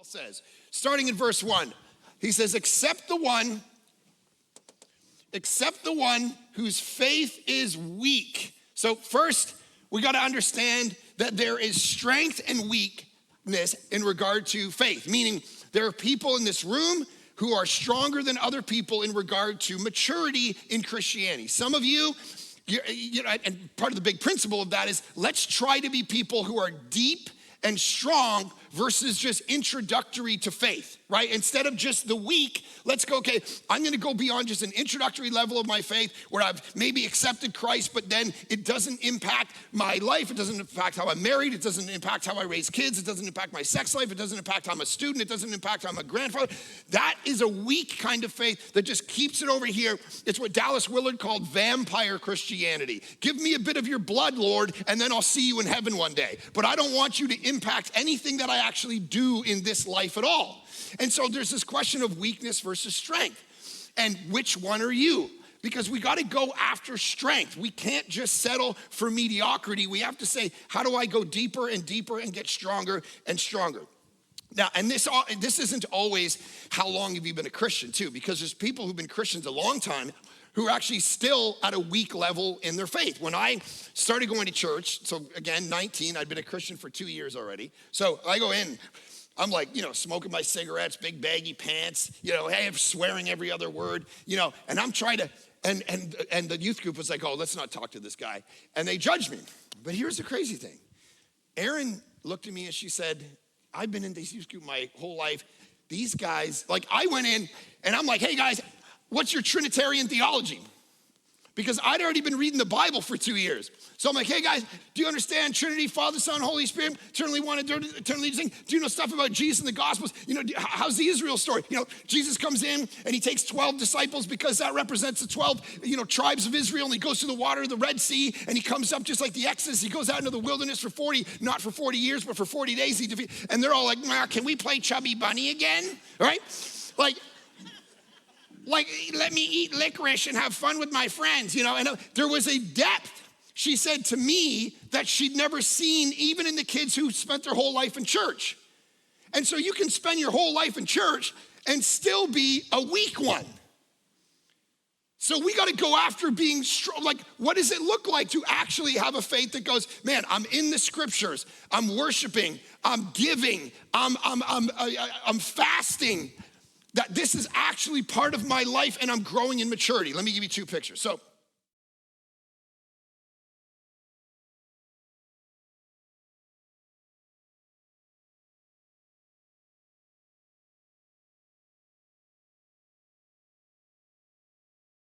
says, starting in verse 1. He says, except the one whose faith is weak. So first, we got to understand that there is strength and weakness in regard to faith, meaning there are people in this room who are stronger than other people in regard to maturity in Christianity. Some of you know, and part of the big principle of that is let's try to be people who are deep and strong versus just introductory to faith, right? Instead of just the weak, let's go, okay, I'm gonna go beyond just an introductory level of my faith where I've maybe accepted Christ, but then it doesn't impact my life. It doesn't impact how I'm married. It doesn't impact how I raise kids. It doesn't impact my sex life. It doesn't impact how I'm a student. It doesn't impact how I'm a grandfather. That is a weak kind of faith that just keeps it over here. It's what Dallas Willard called vampire Christianity. Give me a bit of your blood, Lord, and then I'll see you in heaven one day. But I don't want you to impact anything that I actually do in this life at all. And so there's this question of weakness versus strength. And which one are you? Because we got to go after strength. We can't just settle for mediocrity. We have to say, how do I go deeper and deeper and get stronger and stronger? Now, and this isn't always how long have you been a Christian too, because there's people who've been Christians a long time who are actually still at a weak level in their faith. When I started going to church, so again, 19, I'd been a Christian for 2 years already. So I go in, I'm like, smoking my cigarettes, big baggy pants, hey, I'm swearing every other word, and I'm trying to, and the youth group was like, oh, let's not talk to this guy. And they judged me. But here's the crazy thing. Erin looked at me and she said, I've been in this youth group my whole life. These guys, like I went in and I'm like, hey guys, what's your Trinitarian theology? Because I'd already been reading the Bible for 2 years. So I'm like, hey guys, do you understand Trinity, Father, Son, Holy Spirit, eternally one, eternally distinct? Do you know stuff about Jesus and the Gospels? How's the Israel story? Jesus comes in and he takes 12 disciples because that represents the 12, tribes of Israel, and he goes through the water of the Red Sea, and he comes up just like the Exodus. He goes out into the wilderness for 40, not for 40 years, but for 40 days. And they're all like, can we play Chubby Bunny again? All right? Like, let me eat licorice and have fun with my friends, And there was a depth, she said to me, that she'd never seen even in the kids who spent their whole life in church. And so you can spend your whole life in church and still be a weak one. So we got to go after being strong. Like, what does it look like to actually have a faith that goes, man, I'm in the scriptures, I'm worshiping, I'm giving, I'm fasting, that this is actually part of my life and I'm growing in maturity. Let me give you 2 pictures. So